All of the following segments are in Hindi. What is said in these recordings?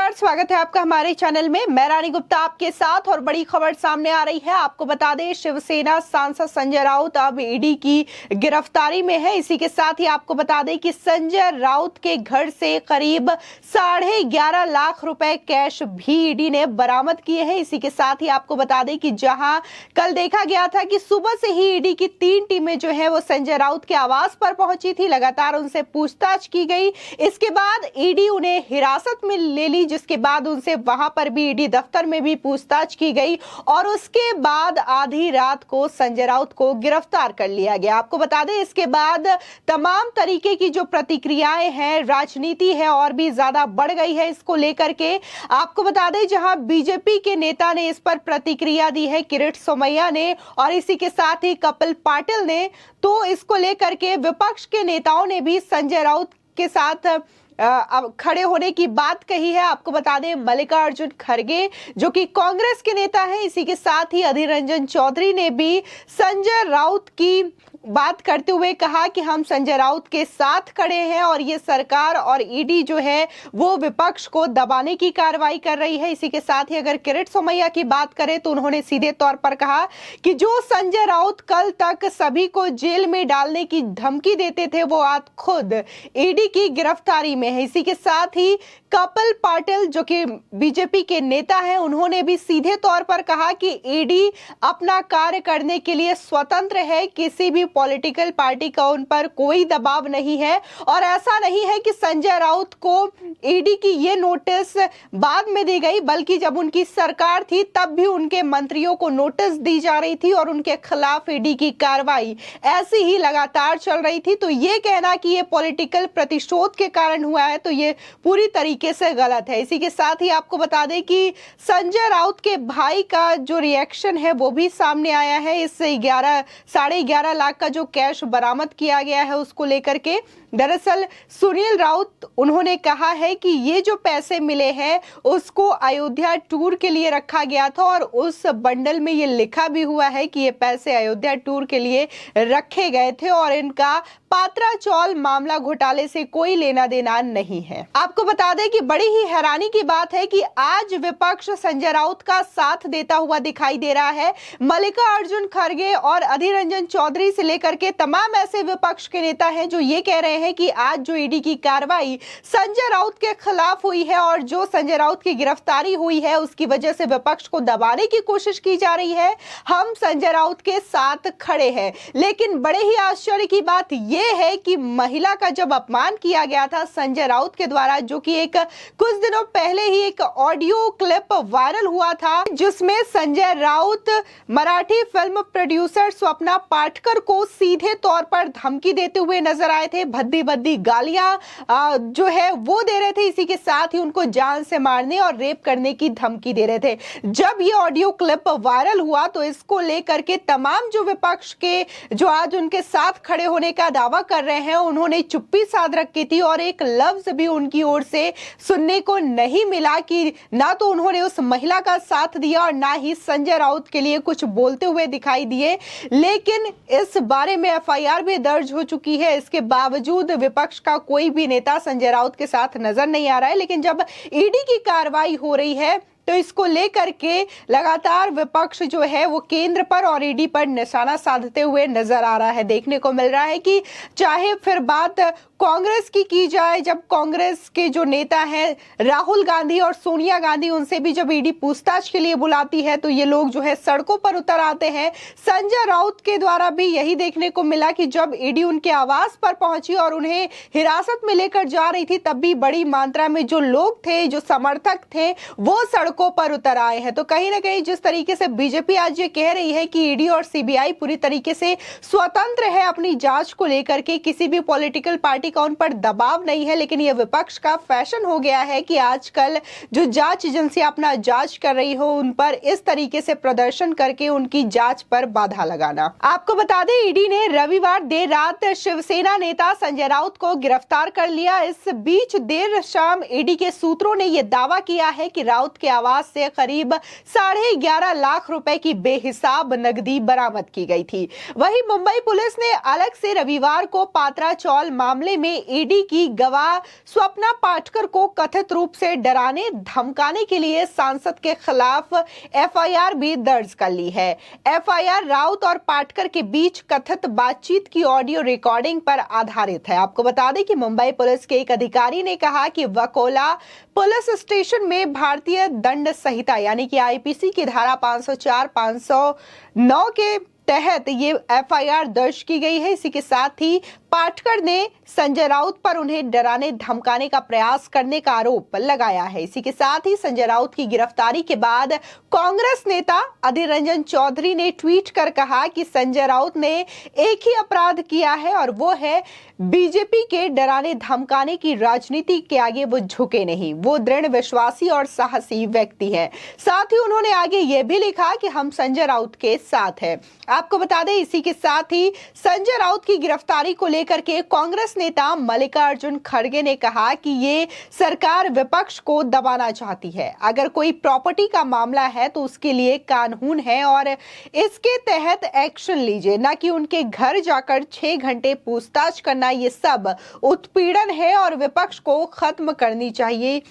नमस्कार, स्वागत है आपका हमारे चैनल में। मैं रानी गुप्ता आपके साथ और बड़ी खबर सामने आ रही है। आपको बता दें, शिवसेना सांसद संजय राउत अब ईडी की गिरफ्तारी में है। इसी के साथ ही आपको बता दें कि संजय राउत के घर से करीब 11.5 लाख रुपए कैश भी ईडी ने बरामद किए हैं। इसी के साथ ही आपको बता दें कि जहां कल देखा गया था कि सुबह से ही ईडी की 3 टीमें जो है वो संजय राउत के आवास पर पहुंची थी, लगातार उनसे पूछताछ की गई। इसके बाद ईडी उन्हें हिरासत में ले ली, जिसके बाद उनसे वहां पर भी ईडी दफ्तर में भी पूछताछ की गई और उसके बाद आधी रात को संजय राउत को गिरफ्तार कर लिया गया। आपको बता दें, इसके बाद तमाम तरीके की जो प्रतिक्रियाएं हैं, राजनीति है और भी ज्यादा बढ़ गई है इसको लेकर के। आपको बता दें, जहां बीजेपी के नेता ने इस पर प्रतिक्रिया दी है, किरीट सोमैया ने, और इसी के साथ ही कपिल पाटिल ने, तो इसको लेकर के विपक्ष के नेताओं ने भी संजय राउत के साथ अब खड़े होने की बात कही है। आपको बता दें, मल्लिकार्जुन खड़गे जो कि कांग्रेस के नेता हैं, इसी के साथ ही अधीर रंजन चौधरी ने भी संजय राउत की बात करते हुए कहा कि हम संजय राउत के साथ खड़े हैं और ये सरकार और ईडी जो है वो विपक्ष को दबाने की कार्रवाई कर रही है। इसी के साथ ही अगर किरीट सोमैया की बात करें तो उन्होंने सीधे तौर पर कहा कि जो संजय राउत कल तक सभी को जेल में डालने की धमकी देते थे, वो आज खुद ईडी की गिरफ्तारी में है। इसी के साथ ही कपिल पाटिल जो कि बीजेपी के नेता हैं, उन्होंने भी सीधे तौर पर कहा कि ईडी अपना कार्य करने के लिए स्वतंत्र है, किसी भी पॉलिटिकल पार्टी का उन पर कोई दबाव नहीं है और ऐसा नहीं है कि संजय राउत को ईडी की ये नोटिस बाद में दी गई, बल्कि जब उनकी सरकार थी तब भी उनके मंत्रियों को नोटिस दी जा रही थी और उनके खिलाफ ईडी की कार्रवाई ऐसी ही लगातार चल रही थी। तो ये कहना कि ये पॉलिटिकल प्रतिशोध के कारण हुआ है, तो ये पूरी तरीके से गलत है। इसी के साथ ही आपको बता दें कि संजय राउत के भाई का जो रिएक्शन है वो भी सामने आया है। इस 11.5 लाख का जो कैश बरामद किया गया है उसको लेकर के, दरअसल सुनील राउत उन्होंने कहा है कि ये जो पैसे मिले हैं उसको अयोध्या टूर के लिए रखा गया था और उस बंडल में ये लिखा भी हुआ है कि ये पैसे अयोध्या टूर के लिए रखे गए थे और इनका पात्रा चौल मामला घोटाले से कोई लेना देना नहीं है। आपको बता दें कि बड़ी ही हैरानी की बात है कि आज विपक्ष संजय राउत का साथ देता हुआ दिखाई दे रहा है। मल्लिकार्जुन खड़गे और अधीर रंजन चौधरी से लेकर के तमाम ऐसे विपक्ष के नेता हैं जो ये कह रहे हैं कि आज जो ईडी की कार्रवाई संजय राउत के खिलाफ हुई है और जो संजय राउत की गिरफ्तारी हुई है उसकी वजह से विपक्ष को दबाने की कोशिश की जा रही है। हम संजय राउत के साथ खड़े हैं। लेकिन बड़े ही आश्चर्य की बात यह है कि महिला का जब अपमान किया गया था संजय राउत के द्वारा, जो कि एक कुछ दिनों पहले ही एक ऑडियो क्लिप वायरल हुआ था जिसमें संजय राउत मराठी फिल्म प्रोड्यूसर स्वप्ना पाटकर को सीधे तौर पर धमकी देते हुए नजर आए थे। भद्दी भद्दी गालियां जो है वो दे रहे थे, इसी के साथ ही उनको जान से मारने और रेप करने की धमकी दे रहे थे। जब ये ऑडियो क्लिप वायरल हुआ तो इसको लेकर के तमाम जो विपक्ष के जो आज उनके साथ खड़े होने का दावा कर रहे हैं, उन्होंने चुप्पी साध रखी थी और एक लफ्ज भी उनकी ओर से सुनने को नहीं मिला कि ना तो उन्होंने उस महिला का साथ दिया और ना ही संजय राउत के लिए कुछ बोलते हुए दिखाई दिए। लेकिन इस बारे में एफआईआर भी दर्ज हो चुकी है। इसके बावजूद विपक्ष का कोई भी नेता संजय राउत के साथ नजर नहीं आ रहा है। लेकिन जब ईडी की कार्रवाई हो रही है तो इसको लेकर के लगातार विपक्ष जो है वो केंद्र पर और ईडी पर निशाना साधते हुए नजर आ रहा है। देखने को मिल रहा है कि चाहे फिर बात कांग्रेस की जाए, जब कांग्रेस के जो नेता हैं राहुल गांधी और सोनिया गांधी, उनसे भी जब ईडी पूछताछ के लिए बुलाती है तो ये लोग जो है सड़कों पर उतर आते हैं। संजय राउत के द्वारा भी यही देखने को मिला कि जब ईडी उनके आवास पर पहुंची और उन्हें हिरासत में लेकर जा रही थी, तब भी बड़ी मात्रा में जो लोग थे, जो समर्थक थे, वो सड़कों पर उतर आए हैं। तो कहीं ना कहीं जिस तरीके से बीजेपी आज ये कह रही है कि ईडी और सीबीआई पूरी तरीके से स्वतंत्र है अपनी जांच को लेकर के, किसी भी पॉलिटिकल पार्टी का उन पर दबाव नहीं है, लेकिन यह विपक्ष का फैशन हो गया है कि आजकल जो जांच एजेंसियां अपना जांच कर रही हो उन पर इस तरीके से प्रदर्शन करके उनकी जांच पर बाधा लगाना। आपको बता दें, ईडी ने रविवार देर रात शिवसेना नेता संजय राउत को गिरफ्तार कर लिया। इस बीच देर शाम ईडी के सूत्रों ने यह दावा किया है कि राउत के आवास से करीब 11.5 लाख रुपए की बेहिसाब नकदी बरामद की गई थी। वहीं मुंबई पुलिस ने अलग से रविवार को पात्रा चौल मामले में ईडी की गवाह स्वप्ना पाटकर को कथित रूप से डराने धमकाने के लिए सांसद के खिलाफ एफआईआर भी दर्ज कर ली है। एफआईआर राउत और पाटकर के बीच कथित बातचीत की ऑडियो रिकॉर्डिंग पर आधारित है। आपको बता दें कि मुंबई पुलिस के एक अधिकारी ने कहा कि वकोला पुलिस स्टेशन में भारतीय दंड संहिता यानी कि आईपीसी की धारा 504, 509 के तहत ये एफआईआर दर्ज की गई है। इसी के साथ ही पाटकर ने संजय राउत पर उन्हें डराने धमकाने का प्रयास करने का आरोप लगाया है। इसी के साथ ही संजय राउत की गिरफ्तारी के बाद कांग्रेस नेता अधीर रंजन चौधरी ने ट्वीट कर कहा कि संजय राउत ने एक ही अपराध किया है और वो है बीजेपी के डराने धमकाने की राजनीति के आगे वो झुके नहीं, वो दृढ़ विश्वासी और साहसी व्यक्ति है। साथ ही उन्होंने आगे ये भी लिखा कि हम संजय राउत के साथ हैं। आपको बता दें इसी के साथ ही संजय राउत की गिरफ्तारी को लेकर के कांग्रेस नेता मल्लिकार्जुन खड़गे ने कहा कि ये सरकार विपक्ष को दबाना चाहती है। अगर कोई प्रॉपर्टी का मामला है तो उसके लिए कानून है और इसके तहत एक्शन लीजिए, ना कि उनके घर जाकर 6 घंटे पूछताछ करना। ये सब उत्पीड़न है और विपक्ष को खत्म करनी चाहिए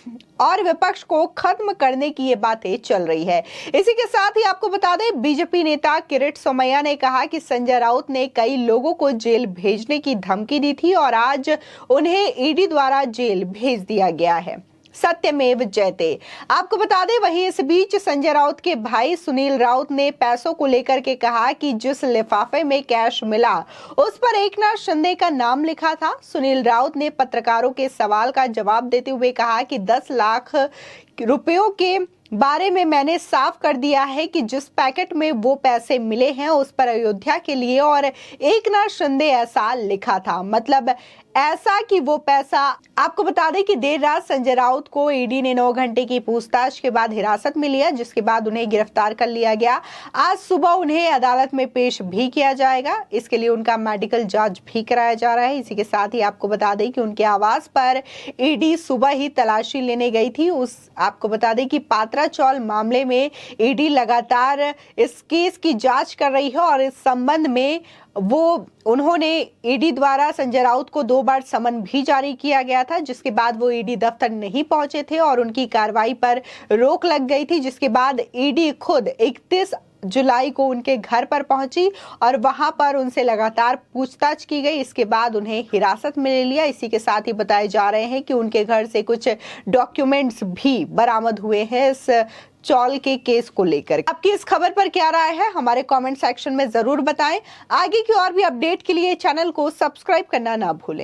और विपक्ष को खत्म करने की ये बातें चल रही है। इसी के साथ ही आपको बता दें बीजेपी नेता किरीट सोमैया ने कहा कि संजय राउत ने कई लोगों को जेल भेजने की धमकी दी थी और आज उन्हें ईडी द्वारा जेल भेज दिया गया है। सत्यमेव जयते। आपको बता दें वहीं इस बीच संजय राउत के भाई सुनील राउत ने पैसों को लेकर के कहा कि जिस लिफाफे में कैश मिला उस पर एकनाथ शिंदे का नाम लिखा था। सुनील राउत ने पत्रकारों के सवाल का जवाब देते हुए कहा कि 10 लाख रुपयों के बारे में मैंने साफ कर दिया है कि जिस पैकेट में वो पैसे मिले हैं उस पर अयोध्या के लिए और एकनाथ शिंदे ऐसा लिखा था। मतलब ऐसा कि वो पैसा। आपको बता दें कि देर रात संजय राउत को ईडी ने 9 घंटे की पूछताछ के बाद हिरासत में लिया, जिसके बाद उन्हें गिरफ्तार कर लिया गया। आज सुबह उन्हें अदालत में पेश भी किया जाएगा। इसके लिए उनका मेडिकल जांच भी कराया जा रहा है। इसी के साथ ही आपको बता दें कि उनके आवास पर ईडी सुबह ही तलाशी लेने गई थी। आपको बता दें कि पात्रा चौल मामले में ईडी लगातार इस केस की जांच कर रही है और इस संबंध में उन्होंने ईडी द्वारा संजय राउत को 2 बार समन भी जारी किया गया था, जिसके बाद वो ईडी दफ्तर नहीं पहुंचे थे और उनकी कार्रवाई पर रोक लग गई थी। जिसके बाद ईडी खुद 31 जुलाई को उनके घर पर पहुंची और वहां पर उनसे लगातार पूछताछ की गई। इसके बाद उन्हें हिरासत में ले लिया। इसी के साथ ही बताए जा रहे हैं कि उनके घर से कुछ डॉक्यूमेंट्स भी बरामद हुए हैं इस चौल के केस को लेकर। आपकी इस खबर पर क्या राय है हमारे कमेंट सेक्शन में जरूर बताएं। आगे की और भी अपडेट के लिए चैनल को सब्सक्राइब करना ना भूलें।